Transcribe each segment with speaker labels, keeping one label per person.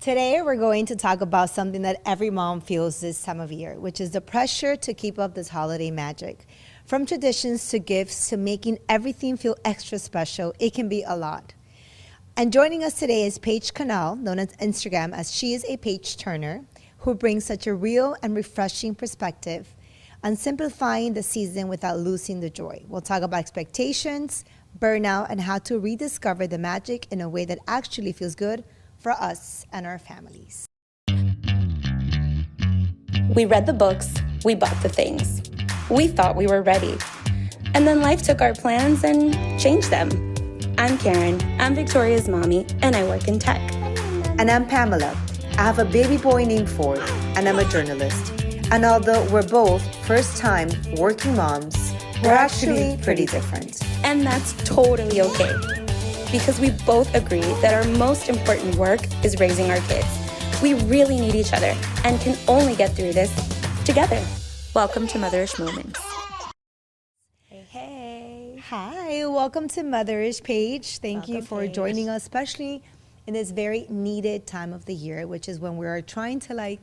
Speaker 1: Today, we're going to talk about something that every mom feels this time of year, which is the pressure to keep up this holiday magic. From traditions to gifts to making everything feel extra special, it can be a lot. And joining us today is Paige Connell, known on Instagram as She is a Page Turner, who brings such a real and refreshing perspective on simplifying the season without losing the joy. We'll talk about expectations, burnout, and how to rediscover the magic in a way that actually feels good for us and our families.
Speaker 2: We read the books, we bought the things. We thought we were ready. And then life took our plans and changed them. I'm Karen, I'm Victoria's mommy, and I work in tech.
Speaker 1: And I'm Pamela. I have a baby boy named Ford, and I'm a journalist. And although we're both first-time working moms, we're actually pretty different.
Speaker 2: And that's totally okay. Because we both agree that our most important work is raising our kids. We really need each other and can only get through this together. Welcome to Motherish Moments.
Speaker 1: Hey. Hi, welcome to Motherish, Paige. Thank you for joining us, especially in this very needed time of the year, which is when we're trying to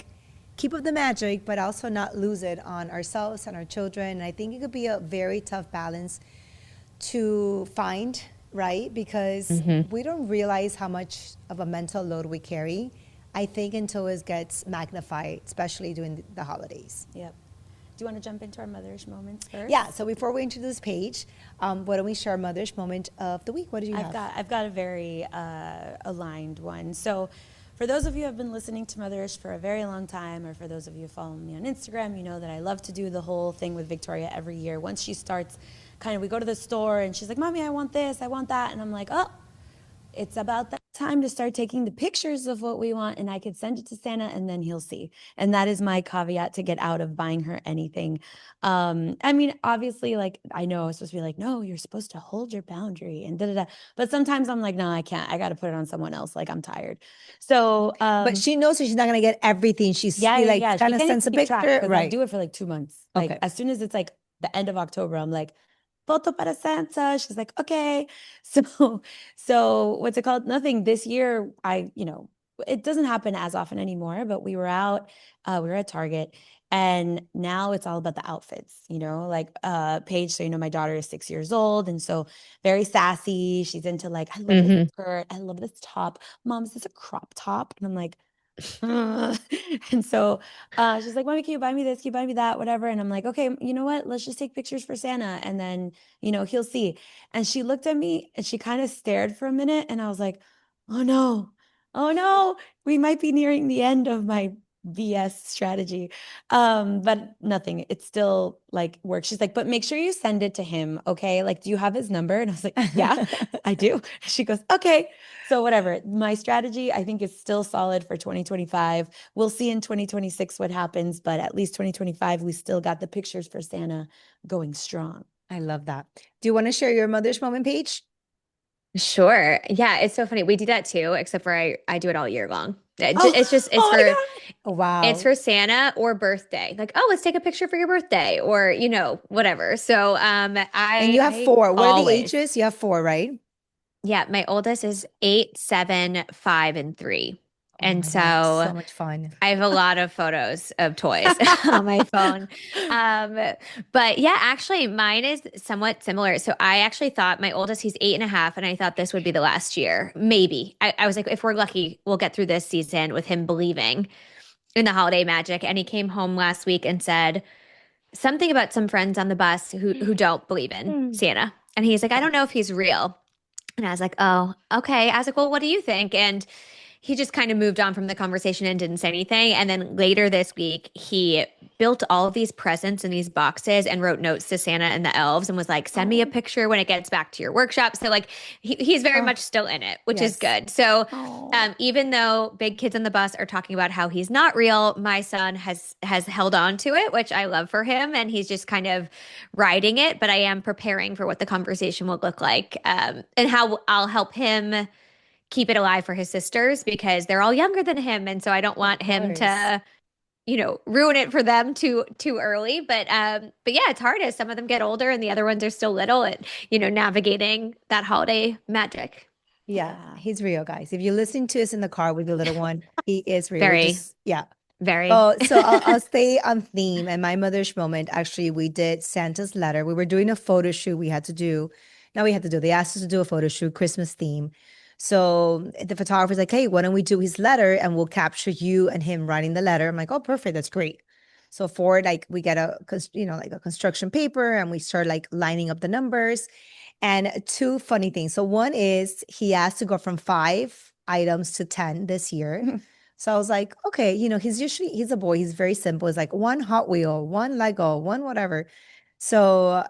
Speaker 1: keep up the magic, but also not lose it on ourselves and our children. And I think it could be a very tough balance to find, right? Because we don't realize how much of a mental load we carry, I think, until it gets magnified, especially during the holidays.
Speaker 2: Yep. Do you want to jump into our Motherish Moments first?
Speaker 1: Yeah, so before we introduce Paige, why don't we share our Motherish Moment of the week? What do you have?
Speaker 2: I've got a very aligned one. So for those of you who have been listening to Motherish for a very long time, or for those of you who follow me on Instagram, you know that I love to do the whole thing with Victoria every year. Once she starts, we go to the store and she's like, Mommy, I want this, I want that. And I'm like, oh, it's about that time to start taking the pictures of what we want, and I could send it to Santa and then he'll see. And that is my caveat to get out of buying her anything. I mean, obviously, I know I was supposed to be like, no, you're supposed to hold your boundary and da-da-da. But sometimes I'm like, no, I can't. I got to put it on someone else. I'm tired. So,
Speaker 1: but she knows she's not going to get everything. She's kind of sends a picture.
Speaker 2: Right. I do it for 2 months.
Speaker 1: Okay.
Speaker 2: As soon as it's the end of October, I'm like, Foto para Santa. She's like, okay. So what's it called? Nothing this year. It doesn't happen as often anymore, but we were out, we were at Target, and now it's all about the outfits, Paige. So, my daughter is 6 years old. And so very sassy. She's into I love this skirt. I love this top. Mom, is this a crop top? And I'm like, and so she's like, Mommy, can you buy me this? Can you buy me that? Whatever. And I'm like, okay, you know what? Let's just take pictures for Santa. And then, he'll see. And she looked at me and she kind of stared for a minute. And I was like, oh no, we might be nearing the end of my BS strategy. But nothing, it still works. She's like, but make sure you send it to him. Okay. Do you have his number? And I was like, yeah, I do. She goes, okay. So whatever, my strategy, I think, is still solid for 2025. We'll see in 2026 what happens, but at least 2025, we still got the pictures for Santa going strong.
Speaker 1: I love that. Do you want to share your Mother's Moment, Paige?
Speaker 3: Sure. Yeah, it's so funny. We do that too, except for I do it all year long. It's for Santa or birthday. Let's take a picture for your birthday, or whatever. So
Speaker 1: and you have 4. What are the ages? You have 4, right?
Speaker 3: Yeah, my oldest is 8, 7, 5, and 3. And so
Speaker 1: much fun.
Speaker 3: I have a lot of photos of toys on my phone. But yeah, actually mine is somewhat similar. So I actually thought my oldest, he's 8.5, and I thought this would be the last year. Maybe. I was like, if we're lucky, we'll get through this season with him believing in the holiday magic. And he came home last week and said something about some friends on the bus who don't believe in Santa. And he's like, I don't know if he's real. And I was like, oh, okay. I was like, well, what do you think? And he just kind of moved on from the conversation and didn't say anything. And then later this week, he built all of these presents in these boxes and wrote notes to Santa and the elves and was like, send me a picture when it gets back to your workshop. So he's very much still in it, which is good. So even though big kids on the bus are talking about how he's not real, my son has held on to it, which I love for him. And he's just kind of riding it. But I am preparing for what the conversation will look like, and how I'll help him keep it alive for his sisters, because they're all younger than him. And so I don't want him to, ruin it for them too early. But yeah, it's hard as some of them get older and the other ones are still little, and, navigating that holiday magic.
Speaker 1: Yeah, he's real, guys. If you listen to us in the car with your little one, He is real. We're
Speaker 3: Very,
Speaker 1: just, yeah.
Speaker 3: very.
Speaker 1: Oh, so I'll stay on theme. And my mother's moment, actually, we did Santa's letter. We were doing a photo shoot we had to do. Now we had to do, they asked us to do a photo shoot, Christmas theme. So the photographer's like, hey, why don't we do his letter and we'll capture you and him writing the letter. I'm like, oh, perfect. That's great. So for it, like we get like a construction paper and we start like lining up the numbers. And two funny things. So one is he asked to go from 5 items to 10 this year. So I was like, okay, he's a boy. He's very simple. It's like one Hot Wheel, one Lego, one whatever. So,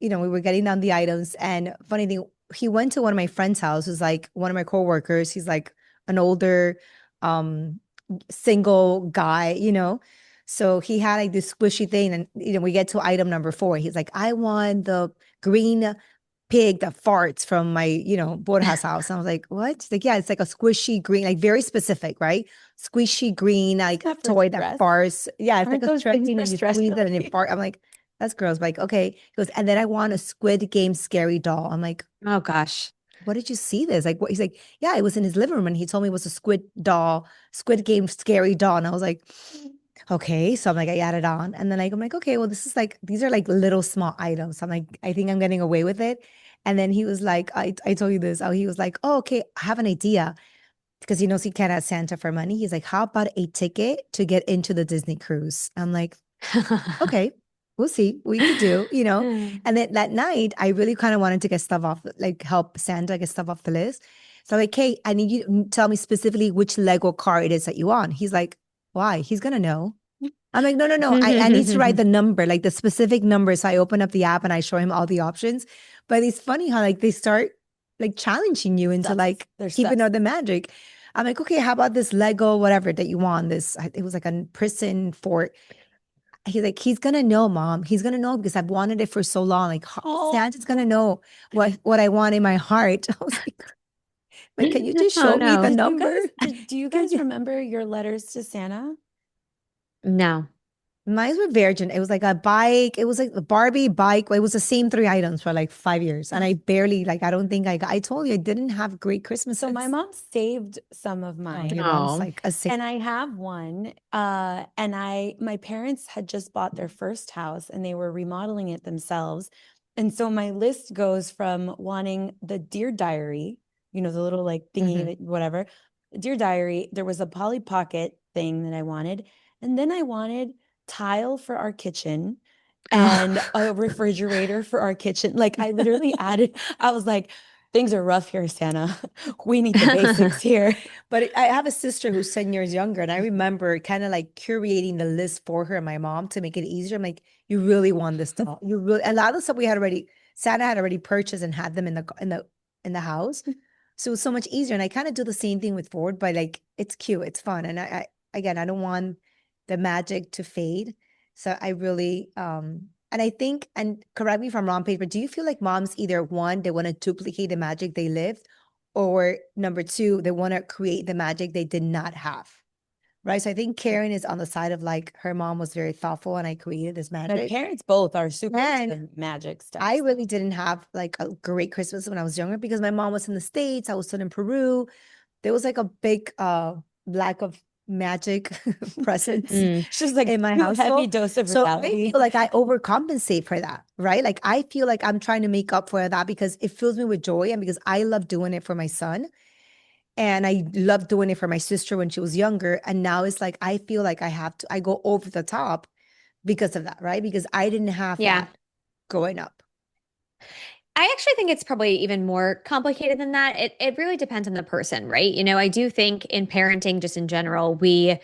Speaker 1: we were getting down the items, and funny thing, he went to one of my friend's house, who's like one of my coworkers. He's like an older, um, single guy. So he had like this squishy thing, and we get to item number 4. He's like, I want the green pig that farts from my, boathouse house. And I was like, what? She's like, yeah, it's like a squishy green, like very specific, right? Squishy green, like
Speaker 2: not for
Speaker 1: toy
Speaker 2: stress.
Speaker 1: that farts. Yeah, it's
Speaker 2: Aren't
Speaker 1: like a
Speaker 2: those
Speaker 1: stress
Speaker 2: things
Speaker 1: thing
Speaker 2: for
Speaker 1: and you
Speaker 2: stress
Speaker 1: squeeze it and it
Speaker 2: relief?
Speaker 1: fart. I'm like, that's gross. But like, okay. He goes, and then I want a Squid Game scary doll. I'm like,
Speaker 3: Oh gosh.
Speaker 1: what did you see this? Like, what? He's like, yeah, it was in his living room and he told me it was a Squid Game scary doll. And I was like, okay. So I'm like, I added on. And then I'm like, okay, well, these are like little small items. I'm like, I think I'm getting away with it. And then he was like, I told you this. Oh, he was like, oh, okay, I have an idea. Because he knows he can't ask Santa for money. He's like, how about a ticket to get into the Disney cruise? I'm like, okay, we'll see what we could do. And then that night, I really kind of wanted to get stuff off, like help Santa get stuff off the list. So I'm like, hey, I need you to tell me specifically which Lego car it is that you want. He's like, why? He's gonna know. I'm like, no, no, no. I need to write the number, like the specific number. So I open up the app and I show him all the options. But it's funny how like they start like challenging you into like
Speaker 2: They're
Speaker 1: keeping
Speaker 2: sus.
Speaker 1: all the magic. I'm like, okay, how about this Lego, whatever that you want? It was like a prison fort. He's like, he's gonna know, mom. He's gonna know because I've wanted it for so long. Like,
Speaker 2: Oh,
Speaker 1: Santa's gonna know what I want in my heart. I was like, can you just
Speaker 3: Oh
Speaker 1: show me the
Speaker 3: no.
Speaker 1: number?
Speaker 2: do you guys remember your letters to Santa?
Speaker 3: No.
Speaker 1: Mine were Virgin. It was like a bike. It was like a Barbie bike. It was the same 3 items for like 5 years. And I barely, like, I don't think I told you I didn't have great
Speaker 2: So my
Speaker 1: Christmases.
Speaker 2: mom saved some of
Speaker 1: Oh,
Speaker 2: mine.
Speaker 1: your mom's
Speaker 3: Oh.
Speaker 1: like a sick.
Speaker 2: And I have one. And my parents had just bought their first house and they were remodeling it themselves. And so my list goes from wanting the Dear Diary, the little like thingy, that whatever, Dear Diary. There was a Polly Pocket thing that I wanted. And then I wanted tile for our kitchen and a refrigerator for our kitchen. Like I literally added, I was like, things are rough here, Santa. We need the basics here.
Speaker 1: But I have a sister who's 10 years younger. And I remember kind of like curating the list for her and my mom to make it easier. I'm like, you really want this stuff. A lot of the stuff Santa had already purchased and had them in the house. So it was so much easier. And I kind of do the same thing with Ford, but like it's cute, it's fun. And again, I don't want the magic to fade. So I really and I think, and correct me if I'm wrong, Paige, but do you feel like moms either one, they want to duplicate the magic they lived, or number two, they want to create the magic they did not have? Right. So I think Karen is on the side of like her mom was very thoughtful and I created this
Speaker 2: My
Speaker 1: magic.
Speaker 2: parents both are super
Speaker 1: And
Speaker 2: into magic stuff.
Speaker 1: I really didn't have like a great Christmas when I was younger because my mom was in the States. I was still in Peru. There was like a big lack of magic presence
Speaker 3: Mm.
Speaker 2: She's like
Speaker 1: in my
Speaker 2: too heavy
Speaker 1: household.
Speaker 2: dose of
Speaker 1: So I
Speaker 2: reality.
Speaker 1: feel like I overcompensate for that, right? Like I feel like I'm trying to make up for that because it fills me with joy and because I love doing it for my son. And I loved doing it for my sister when she was younger. And now it's like I feel like I go over the top because of that, right? Because I didn't have
Speaker 3: Yeah.
Speaker 1: that growing up.
Speaker 3: I actually think it's probably even more complicated than that. It really depends on the person, right? I do think in parenting, just in general, we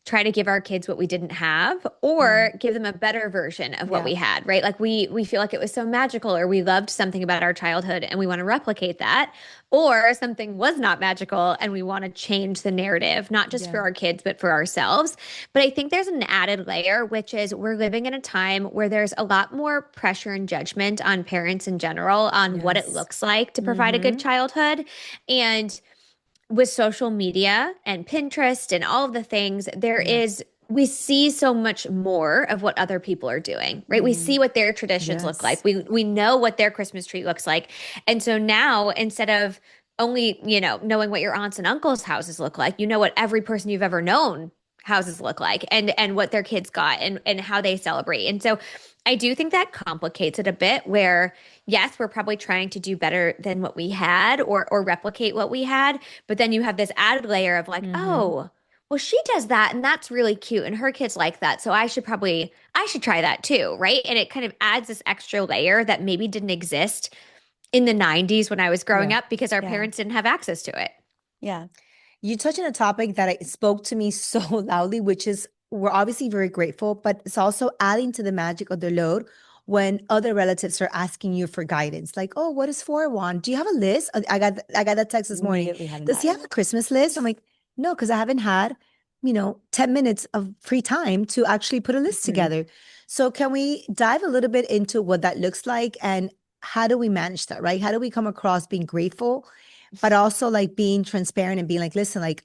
Speaker 3: try to give our kids what we didn't have or give them a better version of what
Speaker 1: Yeah.
Speaker 3: we had, right? Like we feel like it was so magical or we loved something about our childhood and we want to replicate that, or something was not magical and we want to change the narrative, not just for
Speaker 1: Yeah.
Speaker 3: our kids but for ourselves. But I think there's an added layer, which is we're living in a time where there's a lot more pressure and judgment on parents in general on what it
Speaker 1: Yes.
Speaker 3: looks like to provide a good childhood. And with social media and Pinterest and all of the things, we see so much more of what other people are doing, right? We see what their traditions look
Speaker 1: Yes.
Speaker 3: like. We know what their Christmas tree looks like. And so now instead of only, knowing what your aunts and uncles' houses look like, you know what every person you've ever known houses look like and what their kids got and how they celebrate. And so I do think that complicates it a bit where yes, we're probably trying to do better than what we had or replicate what we had, but then you have this added layer of like, oh, well, she does that and that's really cute and her kids like that. So I should try that too, right? And it kind of adds this extra layer that maybe didn't exist in the 90s when I was growing up because our parents didn't have access to it.
Speaker 2: Yeah.
Speaker 1: You touch on a topic that spoke to me so loudly, which is we're obviously very grateful, but it's also adding to the magic of the load when other relatives are asking you for guidance. Like, oh, what is 401? Do you have a list? I got that text this morning.
Speaker 2: Immediately had an
Speaker 1: Does he have a Christmas list? I'm like, no, because I haven't had, 10 minutes of free time to actually put a list together. So can we dive a little bit into what that looks like and how do we manage that, right? How do we come across being grateful but also like being transparent and being like, listen, like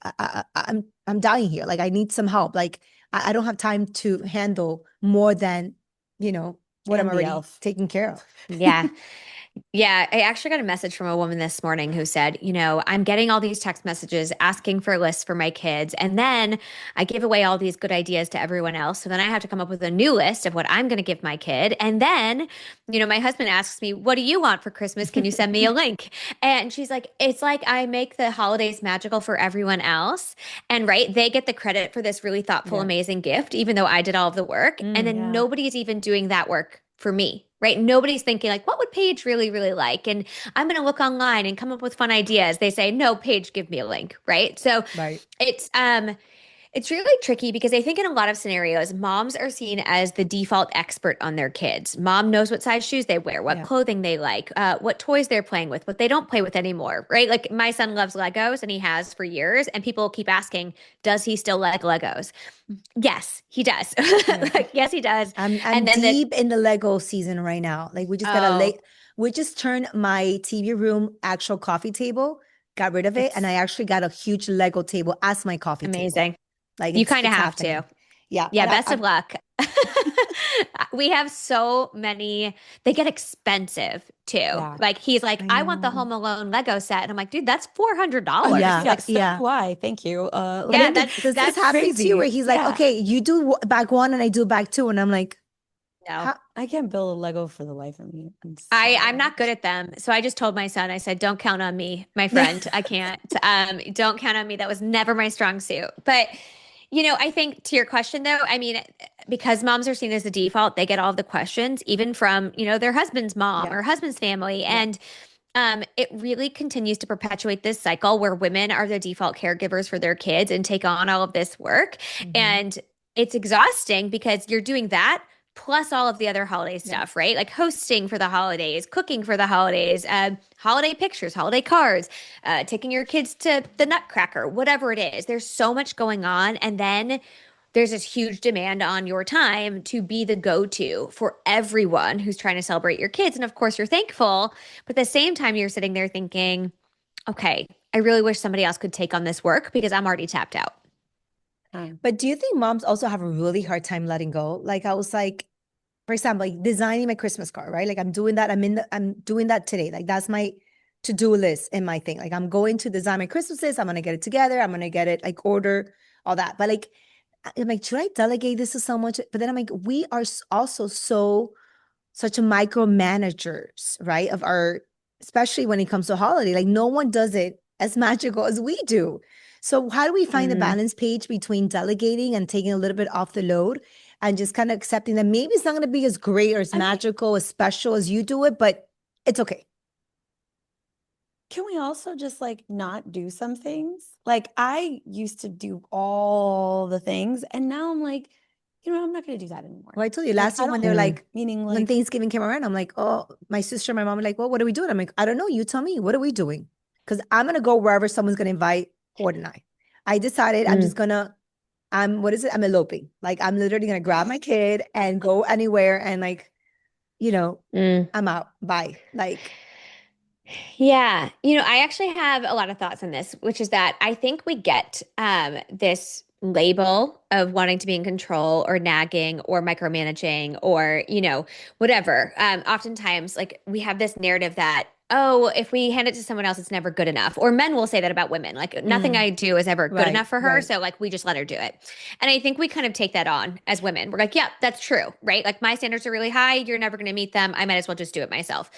Speaker 1: I'm dying here. Like I need some help. Like I don't have time to handle more than, what I'm
Speaker 2: And the
Speaker 1: already
Speaker 2: elf.
Speaker 1: taking care of.
Speaker 3: Yeah. Yeah, I actually got a message from a woman this morning who said, I'm getting all these text messages asking for lists for my kids. And then I give away all these good ideas to everyone else. So then I have to come up with a new list of what I'm going to give my kid. And then, my husband asks me, what do you want for Christmas? Can you send me a link? And she's like, it's like I make the holidays magical for everyone else. And right, they get the credit for this really thoughtful, amazing gift, even though I did all of the work. And then nobody's even doing that work for me, right? Nobody's thinking like, what would Paige really, really like? And I'm going to look online and come up with fun ideas. They say, no, Paige, give me a link, right? So
Speaker 1: Right.
Speaker 3: it's really tricky because I think in a lot of scenarios, moms are seen as the default expert on their kids. Mom knows what size shoes they wear, what clothing they like, what toys they're playing with, what they don't play with anymore, right? Like my son loves Legos and he has for years, and people keep asking, does he still like Legos? Yes, he does. Like, yes, he does.
Speaker 1: I'm
Speaker 3: And then
Speaker 1: deep in the Lego season right now. Like we just got a we just turned my TV room actual coffee table, got rid of it, and I actually got a huge Lego table as my coffee table.
Speaker 3: Amazing.
Speaker 1: Like
Speaker 3: You kind of
Speaker 1: it's
Speaker 3: have
Speaker 1: happening.
Speaker 3: to.
Speaker 1: Yeah.
Speaker 3: Yeah,
Speaker 1: And
Speaker 3: best of luck. We have so many, they get expensive too.
Speaker 2: Yeah.
Speaker 3: Like he's like, I want the
Speaker 1: know.
Speaker 3: Home Alone Lego set. And I'm like, dude, that's $400.
Speaker 1: Yeah.
Speaker 2: Like, so
Speaker 1: Yeah.
Speaker 2: do I. Thank you.
Speaker 1: But
Speaker 3: Yeah,
Speaker 1: then
Speaker 3: that's
Speaker 1: does this happen to
Speaker 2: crazy.
Speaker 1: you where he's like,
Speaker 2: Yeah.
Speaker 1: okay, you do bag one and I do bag two, and I'm like,
Speaker 3: no.
Speaker 2: I can't build a Lego for the life of me.
Speaker 3: I'm not good at them. So I just told my son, I said, don't count on me, my friend. I can't. Don't count on me. That was never my strong suit. But I think to your question though, I mean, because moms are seen as the default, they get all of the questions, even from, their husband's mom or husband's family. And it really continues to perpetuate this cycle where women are the default caregivers for their kids and take on all of this work. And it's exhausting because you're doing that plus all of the other holiday stuff, right? Like hosting for the holidays, cooking for the holidays, holiday pictures, holiday cards, taking your kids to the Nutcracker, whatever it is. There's so much going on. And then there's this huge demand on your time to be the go-to for everyone who's trying to celebrate your kids. And of course, you're thankful, but at the same time, you're sitting there thinking, okay, I really wish somebody else could take on this work because I'm already tapped out.
Speaker 1: But do you think moms also have a really hard time letting go? Like I was like, for example, like designing my Christmas card, right? Like I'm doing that. I'm doing that today. Like that's my to-do list and my thing. Like I'm going to design my Christmas list. I'm gonna get it together. I'm gonna get it like order all that. But like I'm like, should I delegate this to someone? But then I'm like, we are also such a micromanagers, right? Of our, especially when it comes to holiday. Like no one does it as magical as we do. So how do we find the balance page between delegating and taking a little bit off the load and just kind of accepting that maybe it's not going to be as great or as magical, as special as you do it, but it's okay.
Speaker 2: Can we also just like not do some things? Like I used to do all the things and now I'm like, I'm not going to do that anymore.
Speaker 1: Well, I told you
Speaker 2: Like,
Speaker 1: last
Speaker 2: I
Speaker 1: year when
Speaker 2: don't-
Speaker 1: they're like,
Speaker 2: meaning
Speaker 1: when
Speaker 2: like,
Speaker 1: Thanksgiving came around, I'm like, oh, my sister, my mom are like, well, what are we doing? I'm like, I don't know. You tell me. What are we doing? Because I'm going to go wherever someone's going to invite Ford and I. I decided I'm just going to, what is it? I'm eloping. Like, I'm literally going to grab my kid and go anywhere and like, I'm out. Bye. Like,
Speaker 3: Yeah. I actually have a lot of thoughts on this, which is that I think we get this label of wanting to be in control or nagging or micromanaging or, whatever. Oftentimes, like we have this narrative that oh, if we hand it to someone else, it's never good enough. Or men will say that about women. Like nothing I do is ever good enough for her.
Speaker 1: Right.
Speaker 3: So like we just let her do it. And I think we kind of take that on as women. We're like, yeah, that's true, right? Like my standards are really high. You're never going to meet them. I might as well just do it myself.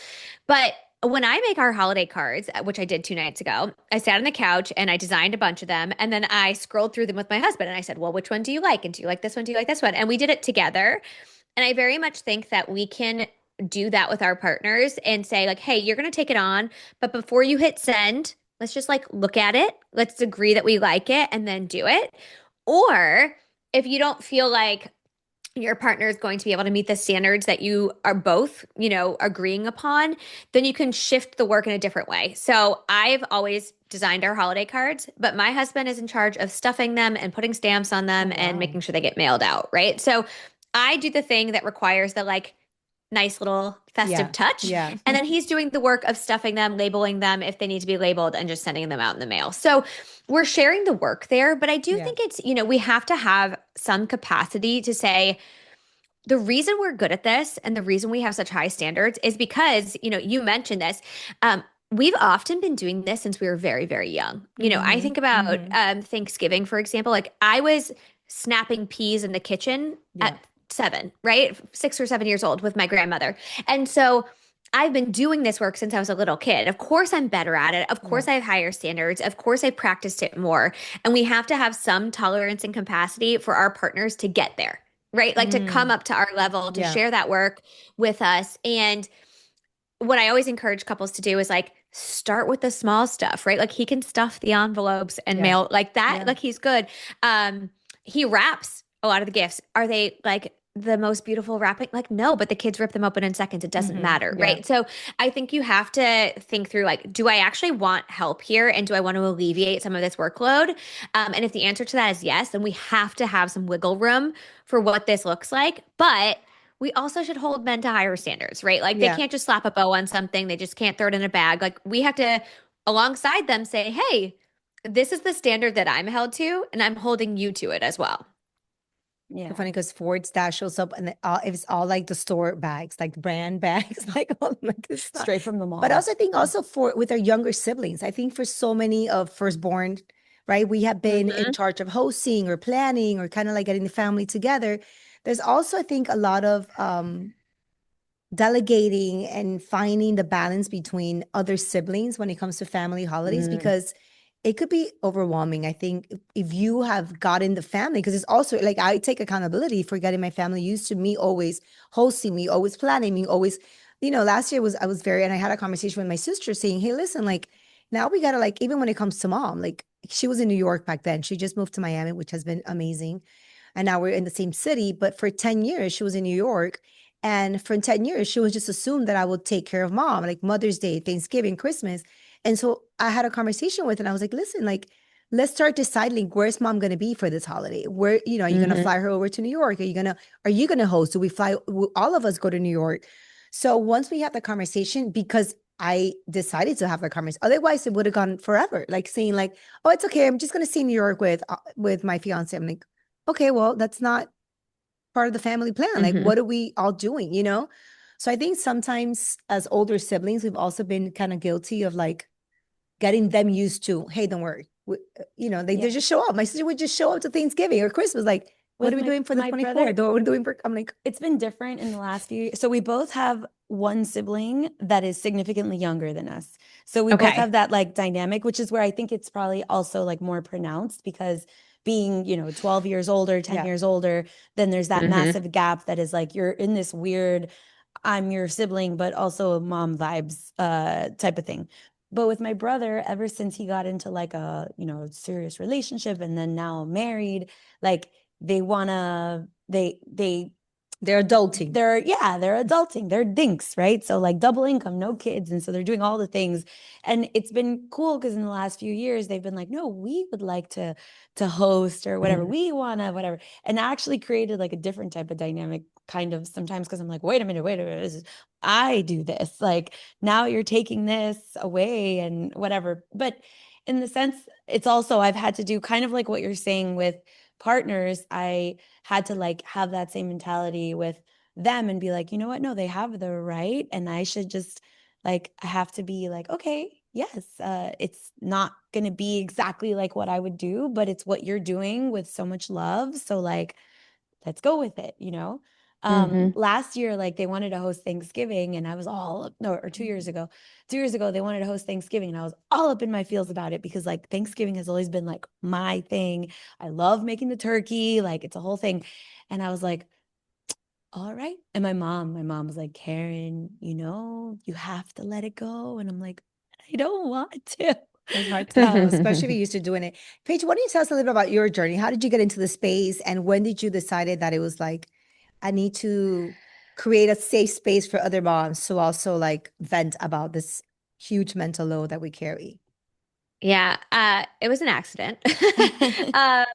Speaker 3: But when I make our holiday cards, which I did 2 nights ago, I sat on the couch and I designed a bunch of them. And then I scrolled through them with my husband and I said, well, which one do you like? And do you like this one? Do you like this one? And we did it together. And I very much think that we can do that with our partners and say, like, hey, you're going to take it on. But before you hit send, let's just like look at it. Let's agree that we like it and then do it. Or if you don't feel like your partner is going to be able to meet the standards that you are both, agreeing upon, then you can shift the work in a different way. So I've always designed our holiday cards, but my husband is in charge of stuffing them and putting stamps on them and making sure they get mailed out, right? So I do the thing that requires the like nice little festive touch.
Speaker 1: Yeah.
Speaker 3: And then he's doing the work of stuffing them, labeling them if they need to be labeled, and just sending them out in the mail. So we're sharing the work there, but I do think it's, we have to have some capacity to say, the reason we're good at this and the reason we have such high standards is because, you mentioned this. We've often been doing this since we were very, very young. I think about Thanksgiving, for example. Like I was snapping peas in the kitchen at 7, right? 6 or 7 years old with my grandmother. And so I've been doing this work since I was a little kid. Of course, I'm better at it. Of course, I have higher standards. Of course, I practiced it more. And we have to have some tolerance and capacity for our partners to get there, right? Like to come up to our level, to share that work with us. And what I always encourage couples to do is like start with the small stuff, right? Like he can stuff the envelopes and mail like that. Like he's good. He wraps a lot of the gifts. Are they like the most beautiful wrapping? Like, no, but the kids rip them open in seconds. It doesn't matter, right? So I think you have to think through like, do I actually want help here? And do I want to alleviate some of this workload? And if the answer to that is yes, then we have to have some wiggle room for what this looks like. But we also should hold men to higher standards, right? Like they can't just slap a bow on something. They just can't throw it in a bag. Like we have to, alongside them, say, hey, this is the standard that I'm held to, and I'm holding you to it as well.
Speaker 1: Yeah. Funny because Ford Stash shows up and it's all like the store bags, like the brand bags, like all like this stuff.
Speaker 2: Straight from the mall.
Speaker 1: But also I think also for with our younger siblings, I think for so many of firstborn, right, we have been in charge of hosting or planning or kind of like getting the family together. There's also, I think, a lot of delegating and finding the balance between other siblings when it comes to family holidays because it could be overwhelming. I think if you have gotten the family, because it's also like I take accountability for getting my family used to me always hosting me, always planning me, always, last year I was very, and I had a conversation with my sister saying, hey, listen, like now we gotta like, even when it comes to mom, like she was in New York back then. She just moved to Miami, which has been amazing. And now we're in the same city, but for 10 years, she was in New York. And for 10 years, she was just assumed that I would take care of mom, like Mother's Day, Thanksgiving, Christmas. And so I had a conversation with her and I was like, listen, like, let's start deciding where's mom going to be for this holiday. Where, are you going to fly her over to New York? Are you going to host? Do we fly? Will all of us go to New York? So once we had the conversation, because I decided to have the conversation, otherwise it would have gone forever. Like saying like, oh, it's okay. I'm just going to stay in New York with my fiance. I'm like, okay, well, that's not part of the family plan. Like, what are we all doing, So I think sometimes as older siblings, we've also been kind of guilty of like getting them used to, hey, don't worry. They just show up. My sister would just show up to Thanksgiving or Christmas. Like, what are we doing for the 24th? What are we doing for, I'm like.
Speaker 2: It's been different in the last few years. So we both have one sibling that is significantly younger than us. So we both have that like dynamic, which is where I think it's probably also like more pronounced because being, 12 years older, 10 years older, then there's that massive gap that is like, you're in this weird, I'm your sibling, but also mom vibes type of thing. But with my brother, ever since he got into like a, serious relationship and then now married, like they're
Speaker 1: adulting.
Speaker 2: They're adulting. They're dinks, right? So like double income, no kids. And so they're doing all the things. And it's been cool because in the last few years, they've been like, no, we would like to host or whatever. We want to, whatever. And actually created like a different type of dynamic kind of sometimes because I'm like, wait a minute. I do this. Like now you're taking this away and whatever. But in the sense, it's also, I've had to do kind of like what you're saying with partners. I had to like have that same mentality with them and be like, you know what? No, they have the right. And I should just Like I have to be like, okay, yes, it's not going to be exactly like what I would do, but it's what you're doing with so much love. So like, let's go with it, you know?
Speaker 3: Hmm.
Speaker 2: Last year, like they wanted to host Thanksgiving and I was no, or 2 years ago, 2 years ago, they wanted to host Thanksgiving and I was all up in my feels about it because like Thanksgiving has always been like my thing. I love making the turkey, like it's a whole thing. And I was like, all right. And my mom was like, Karen, you have to let it go. And I'm like, I don't want to.
Speaker 1: It's hard to know, especially if you're used to doing it. Paige, why don't you tell us a little bit about your journey? How did you get into the space, and when did you decided that it was like, I need to create a safe space for other moms to also like vent about this huge mental load that we carry?
Speaker 3: Yeah, it was an accident. Uh,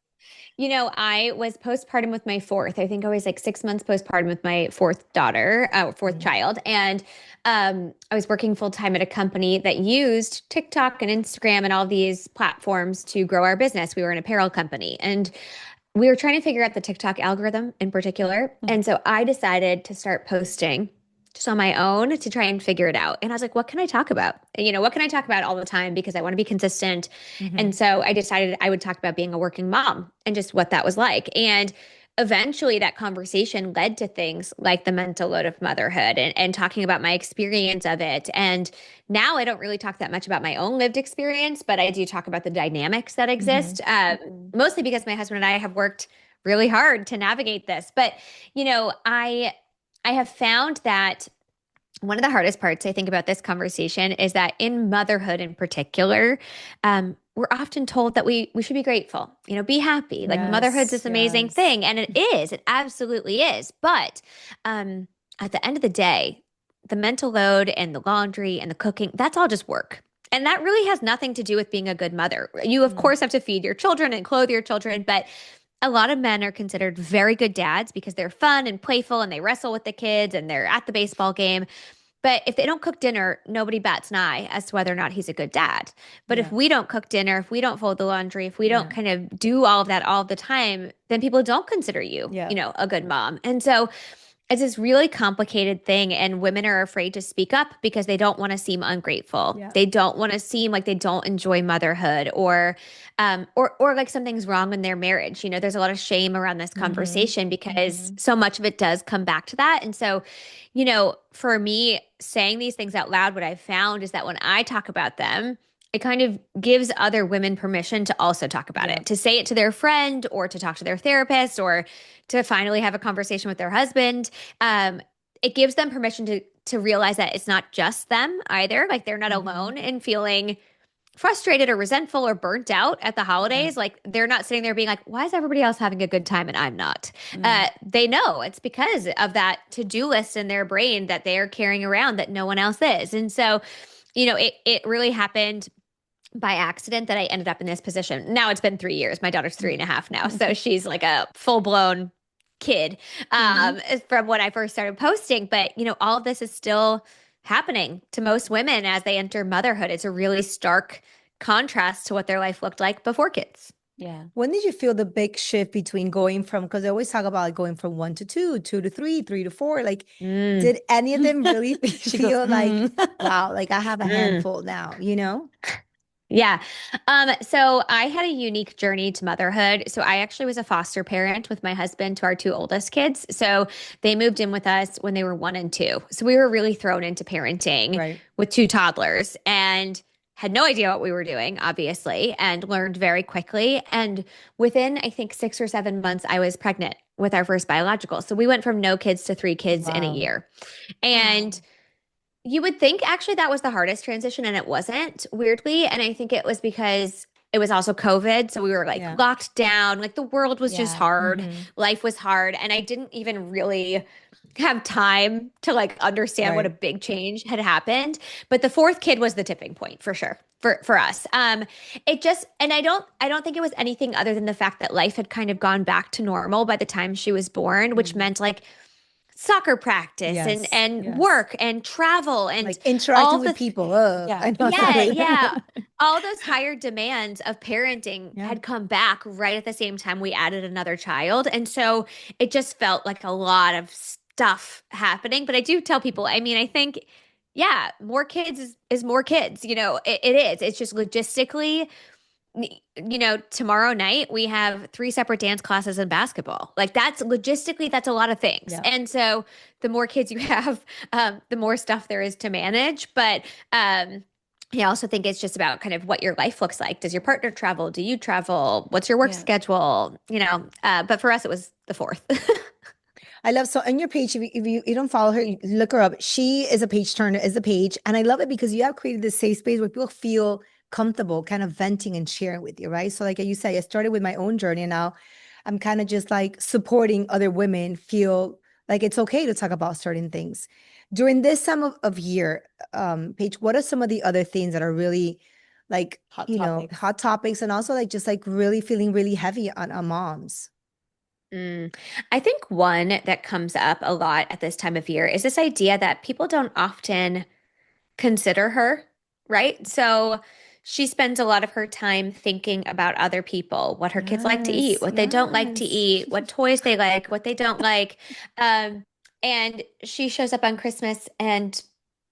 Speaker 3: I was postpartum with my fourth. I think I was like 6 months postpartum with my fourth
Speaker 1: Mhm.
Speaker 3: child. And I was working full time at a company that used TikTok and Instagram and all these platforms to grow our business. We were an apparel company. And we were trying to figure out the TikTok algorithm in particular. And so I decided to start posting just on my own to try and figure it out. And I was like, what can I talk about? What can I talk about all the time because I want to be consistent. And
Speaker 1: Mhm.
Speaker 3: so I decided I would talk about being a working mom and just what that was like. And eventually that conversation led to things like the mental load of motherhood and talking about my experience of it. And now I don't really talk that much about my own lived experience, but I do talk about the dynamics that exist,
Speaker 1: Mhm.
Speaker 3: mostly because my husband and I have worked really hard to navigate this. But, I have found that one of the hardest parts I think about this conversation is that in motherhood in particular, we're often told that we should be grateful, be happy. Like motherhood's
Speaker 1: Yes,
Speaker 3: this amazing
Speaker 1: yes.
Speaker 3: thing, and it is. It absolutely is. But at the end of the day, the mental load and the laundry and the cooking, that's all just work. And that really has nothing to do with being a good mother. You, of
Speaker 1: Mm.
Speaker 3: course, have to feed your children and clothe your children, but a lot of men are considered very good dads because they're fun and playful and they wrestle with the kids and they're at the baseball game. But if they don't cook dinner, nobody bats an eye as to whether or not he's a good dad. But if
Speaker 1: Yeah,
Speaker 3: we don't cook dinner, if we don't fold the laundry, if we don't
Speaker 1: yeah,
Speaker 3: kind of do all of that all the time, then people don't consider you,
Speaker 1: yeah,
Speaker 3: a good mom. And so it's this really complicated thing, and women are afraid to speak up because they don't want to seem ungrateful.
Speaker 1: yeah.
Speaker 3: They don't want to seem like they don't enjoy motherhood, or like something's wrong in their marriage. There's a lot of shame around this
Speaker 1: Mhm.
Speaker 3: conversation because
Speaker 1: Mhm.
Speaker 3: so much of it does come back to that. And so, for me, saying these things out loud, what I've found is that when I talk about them, it kind of gives other women permission to also talk about
Speaker 1: Yeah.
Speaker 3: it, to say it to their friend or to talk to their therapist or to finally have a conversation with their husband. um, it gives them permission to realize that it's not just them either. Like they're not
Speaker 1: Mhm.
Speaker 3: alone in feeling frustrated or resentful or burnt out at the
Speaker 1: Yeah.
Speaker 3: holidays. Like they're not sitting there being like, why is everybody else having a good time and I'm not?
Speaker 1: Mm.
Speaker 3: They know it's because of that to-do list in their brain that they are carrying around that no one else is. And so, it really happened by accident that I ended up in this position. Now it's been 3 years. My daughter's three and a
Speaker 1: Mm.
Speaker 3: half now. So she's like a full blown kid,
Speaker 1: Mhm.
Speaker 3: from when I first started posting. But, all of this is still happening to most women as they enter motherhood. It's a really stark contrast to what their life looked like before kids.
Speaker 2: Yeah.
Speaker 1: When did you feel the big shift between going from, because they always talk about like going from one to two, two to three, three to four. Like,
Speaker 3: Mm.
Speaker 1: did any of them really
Speaker 2: She goes,
Speaker 1: feel like, wow, like I have a
Speaker 3: Mm.
Speaker 1: handful now, you know?
Speaker 3: Yeah. So I had a unique journey to motherhood. So I actually was a foster parent with my husband to our two oldest kids. So they moved in with us when they were 1 and 2. So we were really thrown into parenting
Speaker 1: Right.
Speaker 3: with two toddlers and had no idea what we were doing, obviously, and learned very quickly. And within, I think, 6 or 7 months, I was pregnant with our first biological. So we went from no kids to 3 kids in a
Speaker 1: Wow.
Speaker 3: year. And
Speaker 2: wow.
Speaker 3: you would think actually that was the hardest transition, and it wasn't, weirdly. And I think it was because it was also COVID. So we were like
Speaker 1: Yeah.
Speaker 3: locked down, like the world was just
Speaker 2: Yeah.
Speaker 3: hard,
Speaker 1: Mm-hmm.
Speaker 3: life was hard. And I didn't even really have time to like understand what a
Speaker 1: Right.
Speaker 3: big change had happened. But the fourth kid was the tipping point for sure for us. And I don't think it was anything other than the fact that life had kind of gone back to normal by the time she was born, which
Speaker 1: Mm.
Speaker 3: meant like soccer practice and
Speaker 1: Yes.
Speaker 3: and
Speaker 1: Yes.
Speaker 3: work and travel and
Speaker 1: Like interacting
Speaker 3: all
Speaker 1: with
Speaker 3: the
Speaker 1: people.
Speaker 2: Yeah.
Speaker 1: I know
Speaker 3: yeah,
Speaker 1: exactly.
Speaker 3: yeah, all those higher demands of parenting
Speaker 1: Yeah.
Speaker 3: had come back right at the same time we added another child. And so it just felt like a lot of stuff happening. But I do tell people, I mean, I think yeah, more kids is more kids. It is. It's just logistically, tomorrow night we have three separate dance classes and basketball. Like that's logistically, that's a lot of things.
Speaker 2: Yeah.
Speaker 3: And so the more kids you have, the more stuff there is to manage. But I also think it's just about kind of what your life looks like. Does your partner travel? Do you travel? What's your work
Speaker 2: Yeah.
Speaker 3: schedule? But for us, it was the fourth.
Speaker 1: I love so on your page, if you don't follow her, you look her up. She is a page turner, is a page. And I love it because you have created this safe space where people feel comfortable kind of venting and sharing with you, right? So like you said, I started with my own journey and now I'm kind of just like supporting other women feel like it's okay to talk about certain things. During this time of year, Paige, what are some of the other things that are really like,
Speaker 2: Hot topics.
Speaker 1: hot topics and also like just like really feeling really heavy on moms?
Speaker 3: I think one that comes up a lot at this time of year is this idea that people don't often consider her, right? So she spends a lot of her time thinking about other people, what her kids like to eat,
Speaker 1: Yes,
Speaker 3: what they don't like to
Speaker 1: yes.
Speaker 3: eat, what toys they like, what they don't like. Um, and she shows up on Christmas and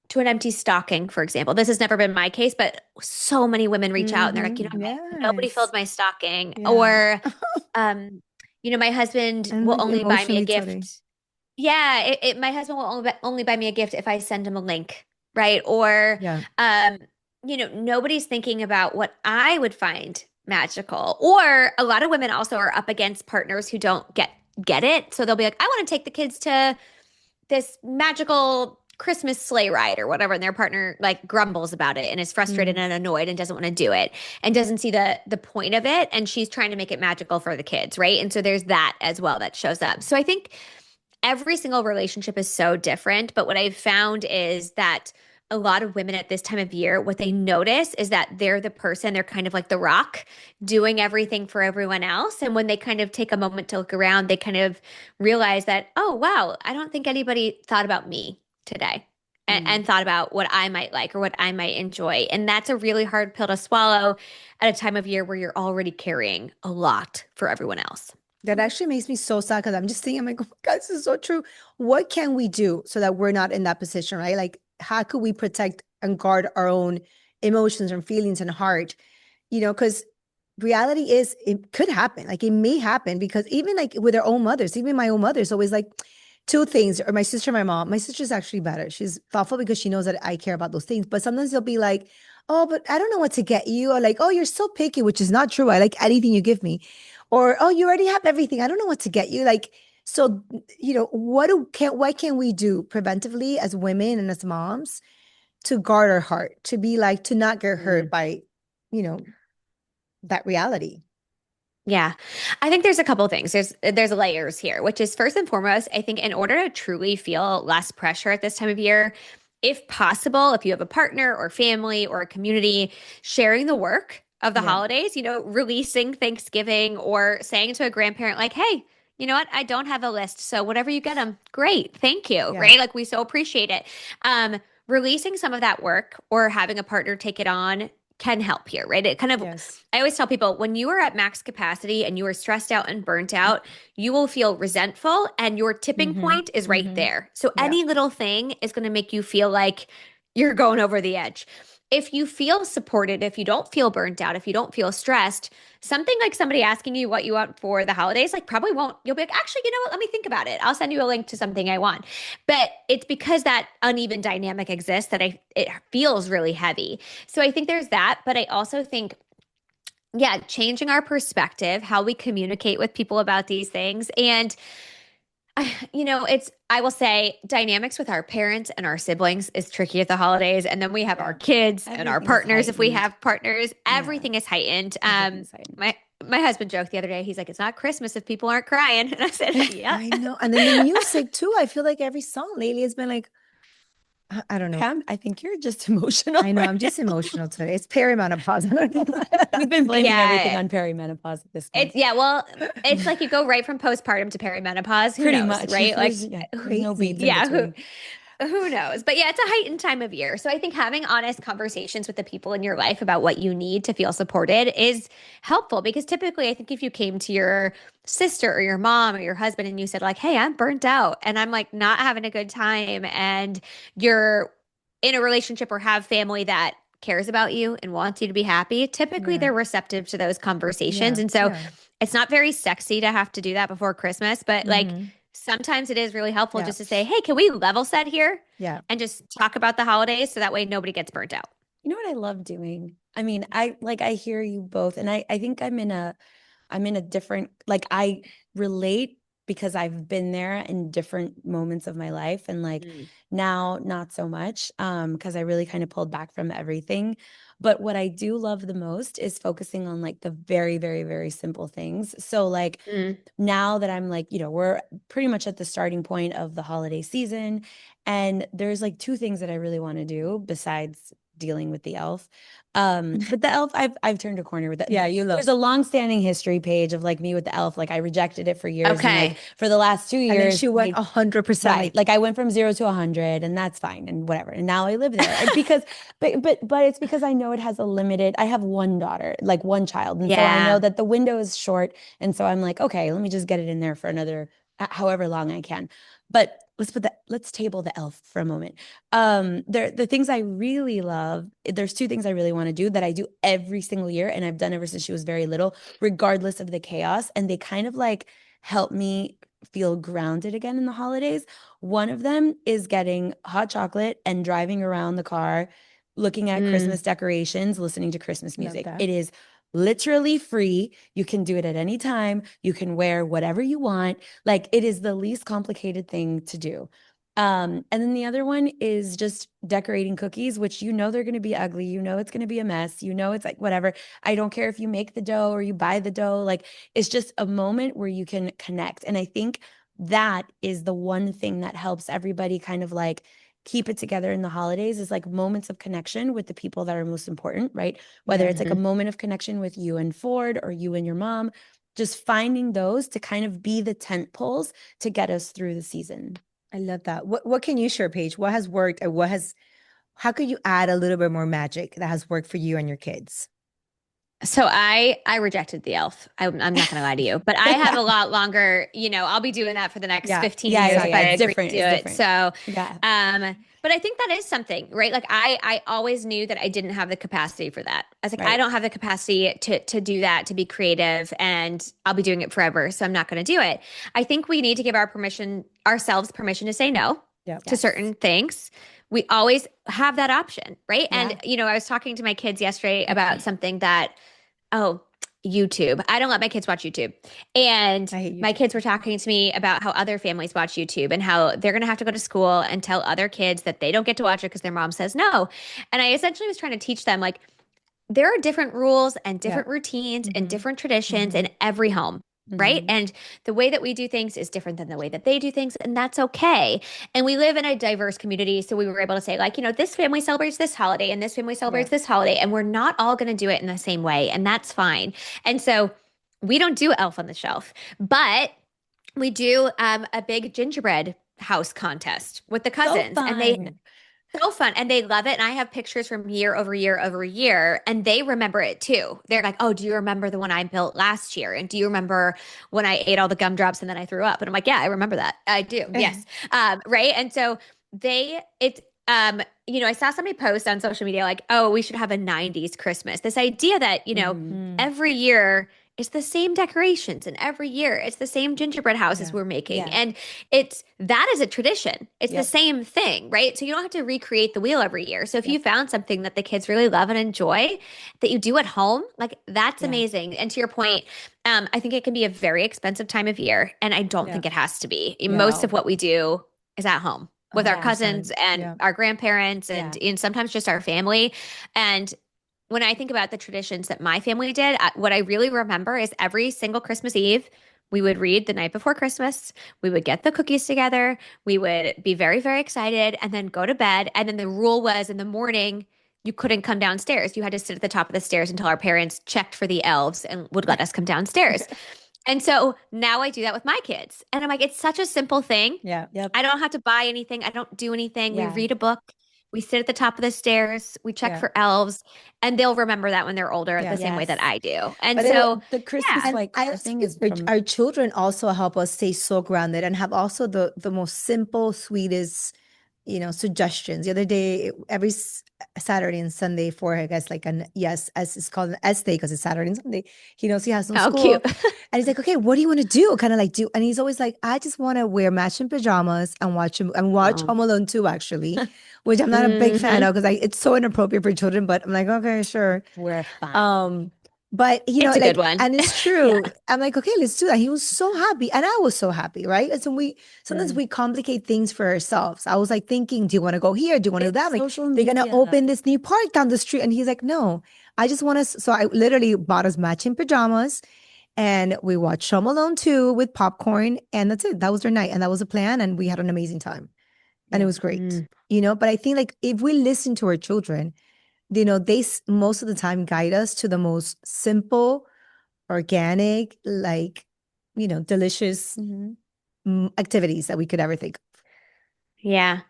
Speaker 3: to an empty stocking, for example. This has never been my case, but so many women reach out and they're like, nobody filled
Speaker 1: Yes.
Speaker 3: my stocking.
Speaker 1: Yeah.
Speaker 3: Or, um, my husband
Speaker 1: And
Speaker 3: will
Speaker 1: like
Speaker 3: only buy me a
Speaker 1: emotionally touching.
Speaker 3: gift. Yeah, my husband will only buy me a gift if I send him a link, right? Or,
Speaker 1: Yeah.
Speaker 3: um, nobody's thinking about what I would find magical. Or a lot of women also are up against partners who don't get it. So they'll be like, I want to take the kids to this magical Christmas sleigh ride or whatever, and their partner like grumbles about it and is frustrated
Speaker 1: Mm.
Speaker 3: and annoyed and doesn't want to do it and doesn't see the point of it. And she's trying to make it magical for the kids, right? And so there's that as well that shows up. So I think every single relationship is so different. But what I've found is that a lot of women at this time of year, what they notice is that they're the person, they're kind of like the rock doing everything for everyone else. And when they kind of take a moment to look around, they kind of realize that, oh, wow, I don't think anybody thought about me today and thought about what I might like or what I might enjoy. And that's a really hard pill to swallow at a time of year where you're already carrying a lot for everyone else.
Speaker 1: That actually makes me so sad because I'm just thinking, I'm like, oh my God, this is so true. What can we do so that we're not in that position, right? Like, how could we protect and guard our own emotions and feelings and heart? Because reality is it could happen. Like, it may happen because even like with our own mothers, even my own mother is always like two things, or my sister, my mom. My sister's actually better. She's thoughtful because she knows that I care about those things. But sometimes they'll be like, oh, but I don't know what to get you. Or like, oh, you're so picky, which is not true. I like anything you give me. Or, oh, you already have everything. I don't know what to get you. Like, so, what can we do preventively as women and as moms to guard our heart, to be like, to not get hurt by, you know, that reality?
Speaker 3: Yeah. I think there's a couple of things. There's layers here, which is first and foremost, I think in order to truly feel less pressure at this time of year, if possible, if you have a partner or family or a community, sharing the work of the
Speaker 1: Yeah.
Speaker 3: holidays, releasing Thanksgiving or saying to a grandparent like, "Hey, you know what? I don't have a list, so whatever you get them, great. Thank you."
Speaker 1: Yeah.
Speaker 3: Right? Like we so appreciate it. Releasing some of that work or having a partner take it on can help here, right? It kind of
Speaker 1: Yes.
Speaker 3: I always tell people when you are at max capacity and you are stressed out and burnt out, you will feel resentful and your tipping
Speaker 1: Mm-hmm.
Speaker 3: point is right
Speaker 1: Mm-hmm.
Speaker 3: there. So
Speaker 1: Yeah.
Speaker 3: any little thing is going to make you feel like you're going over the edge. If you feel supported, if you don't feel burnt out, if you don't feel stressed, something like somebody asking you what you want for the holidays, like probably won't. You'll be like, actually, you know what? Let me think about it. I'll send you a link to something I want. But it's because that uneven dynamic exists that it feels really heavy. So I think there's that. But I also think yeah, changing our perspective, how we communicate with people about these things. And, I will say dynamics with our parents and our siblings is tricky at the holidays. And then we have our
Speaker 1: Yeah.
Speaker 3: kids and our
Speaker 2: Everything is
Speaker 3: partners. If we
Speaker 2: heightened.
Speaker 3: have partners,
Speaker 2: Yeah.
Speaker 3: everything is heightened.
Speaker 2: Everything's heightened.
Speaker 3: My husband joked the other day, he's like, it's not Christmas if people aren't crying. And I said, yep.
Speaker 1: I know. And then the music too. I feel like every song lately has been like, I don't know.
Speaker 2: Pam, I think you're just emotional.
Speaker 1: I know.
Speaker 2: right
Speaker 1: I'm just
Speaker 2: now.
Speaker 1: emotional today. It's perimenopause.
Speaker 2: We've been blaming everything
Speaker 3: Yeah.
Speaker 2: on perimenopause at this point.
Speaker 3: Well, it's like you go right from postpartum to perimenopause. Who
Speaker 2: Pretty
Speaker 3: knows,
Speaker 2: much.
Speaker 3: right? Like,
Speaker 2: There's no
Speaker 1: Crazy.
Speaker 2: beats in
Speaker 3: yeah,
Speaker 2: between.
Speaker 3: who knows? But yeah, it's a heightened time of year. So I think having honest conversations with the people in your life about what you need to feel supported is helpful because typically I think if you came to your sister or your mom or your husband and you said like, "Hey, I'm burnt out and I'm like not having a good time," and you're in a relationship or have family that cares about you and wants you to be happy, typically
Speaker 1: Yeah.
Speaker 3: they're receptive to those conversations.
Speaker 1: Yeah.
Speaker 3: And so
Speaker 1: Yeah.
Speaker 3: it's not very sexy to have to do that before Christmas, but like
Speaker 1: Mm-hmm.
Speaker 3: sometimes it is really helpful
Speaker 1: Yeah.
Speaker 3: just to say, hey, can we level set here
Speaker 1: Yeah.
Speaker 3: and just talk about the holidays so that way nobody gets burnt out?
Speaker 2: You know what I love doing? I mean, I hear you both, and I think I'm in a different, like, I relate because I've been there in different moments of my life, and like now not so much, because I really kind of pulled back from everything. But what I do love the most is focusing on like the very, very, very simple things. So like
Speaker 3: Mm.
Speaker 2: now that I'm like, we're pretty much at the starting point of the holiday season, and there's like two things that I really want to do besides dealing with the elf. But the elf, I've turned a corner with that.
Speaker 1: Yeah, you love.
Speaker 2: There's a long-standing history page of like me with the elf. Like I rejected it for years, and like
Speaker 3: Okay.
Speaker 2: for the last 2
Speaker 1: And then
Speaker 2: years,
Speaker 1: she went 100%.
Speaker 2: right. Like I went from 0 to 100, and that's fine and whatever. And now I live there. And because, but it's because I know it has a limited. I have one daughter, like one child, and so I know
Speaker 3: Yeah.
Speaker 2: that the window is short. And so I'm like, okay, let me just get it in there for another however long I can. But let's table the elf for a moment. The things I really love, there's two things I really want to do that I do every single year, and I've done ever since she was very little, regardless of the chaos. And they kind of like help me feel grounded again in the holidays. One of them is getting hot chocolate and driving around the car, looking at Christmas decorations, listening to Christmas
Speaker 1: Love
Speaker 2: music.
Speaker 1: that.
Speaker 2: It is literally free. You can do it at any time. You can wear whatever you want. Like it is the least complicated thing to do. And then the other one is just decorating cookies, which they're going to be ugly. It's going to be a mess. It's like whatever. I don't care if you make the dough or you buy the dough. Like it's just a moment where you can connect. And I think that is the one thing that helps everybody kind of like keep it together in the holidays, is like moments of connection with the people that are most important, right? Whether
Speaker 1: Yeah.
Speaker 2: it's like a moment of connection with you and Ford or you and your mom, just finding those to kind of be the tent poles to get us through the season.
Speaker 1: I love that. What can you share, Paige? What has worked, and how could you add a little bit more magic that has worked for you and your kids?
Speaker 3: So I rejected the elf. I'm not gonna lie to you, but I have a lot longer, I'll be doing that for the next
Speaker 1: Yeah.
Speaker 3: 15
Speaker 2: Yeah,
Speaker 3: years
Speaker 2: yeah,
Speaker 3: if
Speaker 2: yeah.
Speaker 3: I
Speaker 2: It's
Speaker 3: agree
Speaker 2: different.
Speaker 3: to do
Speaker 2: It's
Speaker 3: it.
Speaker 2: different.
Speaker 3: So,
Speaker 2: Yeah.
Speaker 3: but I think that is something, right? Like I always knew that I didn't have the capacity for that. I was like, I
Speaker 2: Right.
Speaker 3: don't have the capacity to do that, to be creative, and I'll be doing it forever. So I'm not gonna do it. I think we need to give ourselves permission to say no
Speaker 1: Yeah.
Speaker 3: to
Speaker 2: Yes.
Speaker 3: certain things. We always have that option, right?
Speaker 2: Yeah.
Speaker 3: And I was talking to my kids yesterday about something that, oh, YouTube. I don't let my kids watch YouTube. And
Speaker 1: I hate
Speaker 3: my
Speaker 1: YouTube.
Speaker 3: kids were talking to me about how other families watch YouTube and how they're going to have to go to school and tell other kids that they don't get to watch it because their mom says no. And I essentially was trying to teach them, like, there are different rules and different routines and different traditions in every home. Right.
Speaker 2: Mhm.
Speaker 3: And the way that we do things is different than the way that they do things. And that's okay. And we live in a diverse community. So we were able to say, like, this family celebrates this holiday and this family celebrates this holiday. And we're not all going to do it in the same way. And that's fine. And so we don't do Elf on the Shelf, but we do a big gingerbread house contest with the
Speaker 2: So
Speaker 3: cousins. And
Speaker 2: fun.
Speaker 3: so fun. And they love it. And I have pictures from year over year over year. And they remember it too. They're like, oh, do you remember the one I built last year? And do you remember when I ate all the gumdrops and then I threw up? And I'm like, yeah, I remember that. I do. Yes. Right. And so I saw somebody post on social media like, oh, we should have a 90s Christmas. This idea that, every year it's the same decorations and every year it's the same gingerbread houses we're making.
Speaker 2: Yeah.
Speaker 3: And that is a tradition. It's the same thing, right? So you don't have to recreate the wheel every year. So if you found something that the kids really love and enjoy that you do at home, like that's amazing. And to your point, I think it can be a very expensive time of year. And I don't think it has to be. Most of what we do is at home with our cousins and our grandparents and sometimes just our family. And when I think about the traditions that my family did, what I really remember is every single Christmas Eve, we would read the night before Christmas. We would get the cookies together. We would be very, very excited and then go to bed. And then the rule was in the morning, you couldn't come downstairs. You had to sit at the top of the stairs until our parents checked for the elves and would let us come downstairs. And so now I do that with my kids. And I'm like, it's such a simple thing.
Speaker 1: Yeah.
Speaker 2: Yep.
Speaker 3: I don't have to buy anything. I don't do anything.
Speaker 2: Yeah.
Speaker 3: We read a book. We sit at the top of the stairs. We check for elves, and they'll remember that when they're older the same way that I do. And
Speaker 1: But
Speaker 3: so,
Speaker 2: the Christmas
Speaker 1: and
Speaker 2: white car thing is
Speaker 1: our children also help us stay so grounded and have also the most simple, sweetest, suggestions. The other day, every Saturday and Sunday for, I guess, like as it's called an S day because it's Saturday and Sunday. He knows he has no
Speaker 3: How
Speaker 1: school.
Speaker 3: cute.
Speaker 1: And he's like, okay, what do you want to do? Kind of like do. And he's always like, I just want to wear matching pajamas and watch
Speaker 2: Oh.
Speaker 1: Home Alone 2, actually, which I'm not a big fan
Speaker 3: Mhm.
Speaker 1: of because it's so inappropriate for children. But I'm like, okay, sure.
Speaker 2: We're fine.
Speaker 1: But
Speaker 3: It's a good one.
Speaker 1: and it's true. I'm like, okay, let's do that. He was so happy, and I was so happy, right? And so sometimes we complicate things for ourselves. I was like thinking, do you want to go here? Do you want to do that? Like,
Speaker 2: Social
Speaker 1: they're gonna
Speaker 2: media.
Speaker 1: open this new park down the street, and he's like, no, I just want to. So I literally bought us matching pajamas, and we watched Home Alone 2 with popcorn, and that's it. That was our night, and that was the plan, and we had an amazing time, and it
Speaker 2: Yeah.
Speaker 1: was great.
Speaker 3: Mm.
Speaker 1: But I think like if we listen to our children, most of the time guide us to the most simple, organic, like, delicious activities that we could ever think of.
Speaker 3: Yeah.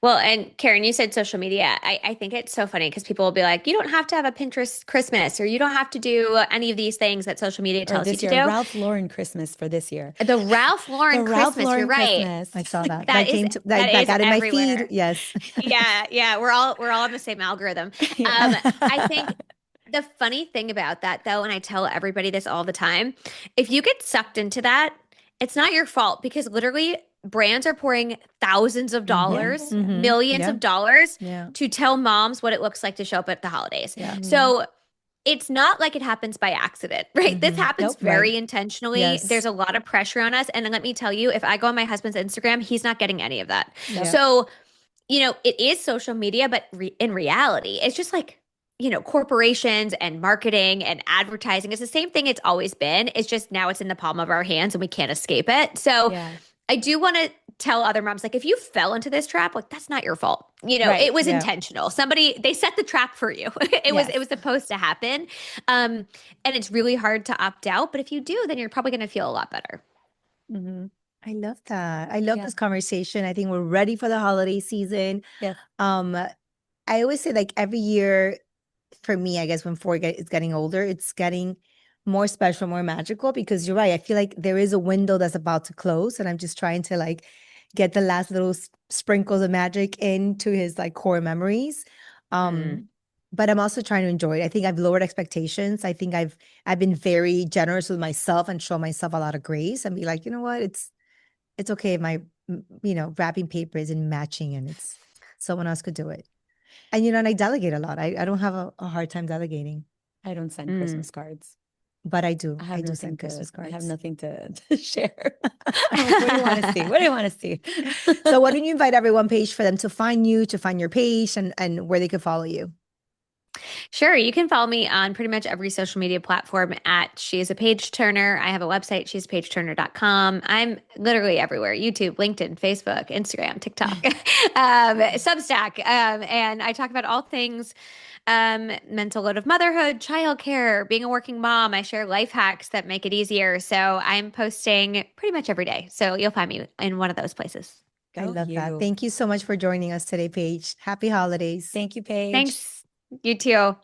Speaker 3: Well, and Karen, you said social media. I think it's so funny because people will be like, you don't have to have a Pinterest Christmas or you don't have to do any of these things that social media
Speaker 2: Or
Speaker 3: tells you
Speaker 2: this
Speaker 3: to
Speaker 2: year,
Speaker 3: do.
Speaker 2: Ralph Lauren Christmas for this year.
Speaker 3: The Ralph Lauren
Speaker 2: The Ralph
Speaker 3: Christmas,
Speaker 2: Lauren
Speaker 3: you're right.
Speaker 2: Christmas.
Speaker 1: I saw that.
Speaker 3: That
Speaker 1: came
Speaker 3: is
Speaker 1: to
Speaker 3: that
Speaker 1: that
Speaker 3: is
Speaker 1: got in my feed.
Speaker 3: everywhere.
Speaker 1: Yes.
Speaker 3: Yeah. We're all on the same algorithm.
Speaker 2: Yeah.
Speaker 3: I think the funny thing about that though, and I tell everybody this all the time, if you get sucked into that, it's not your fault because literally brands are pouring thousands of dollars,
Speaker 1: Mhm.
Speaker 3: millions
Speaker 1: Yeah.
Speaker 3: of dollars
Speaker 1: Yeah.
Speaker 3: to tell moms what it looks like to show up at the holidays.
Speaker 1: Yeah.
Speaker 3: So it's not like it happens by accident, right? This happens
Speaker 2: Nope.
Speaker 3: very
Speaker 1: Right.
Speaker 3: intentionally.
Speaker 1: Yes.
Speaker 3: There's a lot of pressure on us. And let me tell you, if I go on my husband's Instagram, he's not getting any of that.
Speaker 1: Yeah.
Speaker 3: So, it is social media, but in reality, it's just like, corporations and marketing and advertising. It's the same thing it's always been. It's just now it's in the palm of our hands and we can't escape it. So
Speaker 2: Yeah.
Speaker 3: I do want to tell other moms, like, if you fell into this trap, like, that's not your fault.
Speaker 2: Right.
Speaker 3: It was
Speaker 1: Yeah.
Speaker 3: intentional. They set the trap for you. It was supposed to happen. And it's really hard to opt out. But if you do, then you're probably going to feel a lot better.
Speaker 1: I love that. I love
Speaker 2: Yeah.
Speaker 1: this conversation. I think we're ready for the holiday season.
Speaker 2: Yes.
Speaker 1: I always say, like, every year for me, I guess when it's getting older, it's getting more special, more magical, because you're right. I feel like there is a window that's about to close, and I'm just trying to like get the last little sprinkles of magic into his like core memories. But I'm also trying to enjoy it. I think I've lowered expectations. I think I've been very generous with myself and show myself a lot of grace and be like, you know what, it's okay if my wrapping paper isn't matching and it's someone else could do it. And and I delegate a lot. I don't have a hard time delegating,
Speaker 2: I don't send Christmas cards.
Speaker 1: but I do.
Speaker 2: I
Speaker 1: do
Speaker 2: have
Speaker 1: send Christmas cards.
Speaker 2: I have nothing to share. I'm like, what do you want to see? What do you want to see?
Speaker 1: So why don't you invite everyone, Paige, for them to find you, to find your page, and where they could follow you?
Speaker 3: Sure. You can follow me on pretty much every social media platform at She Is a Page Turner. I have a website, sheispageturner.com. I'm literally everywhere: YouTube, LinkedIn, Facebook, Instagram, TikTok, Substack. And I talk about all things mental load of motherhood, childcare, being a working mom. I share life hacks that make it easier. So I'm posting pretty much every day. So you'll find me in one of those places.
Speaker 1: I love that. Thank you so much for joining us today, Paige. Happy holidays.
Speaker 2: Thank you, Paige.
Speaker 3: Thanks. You too.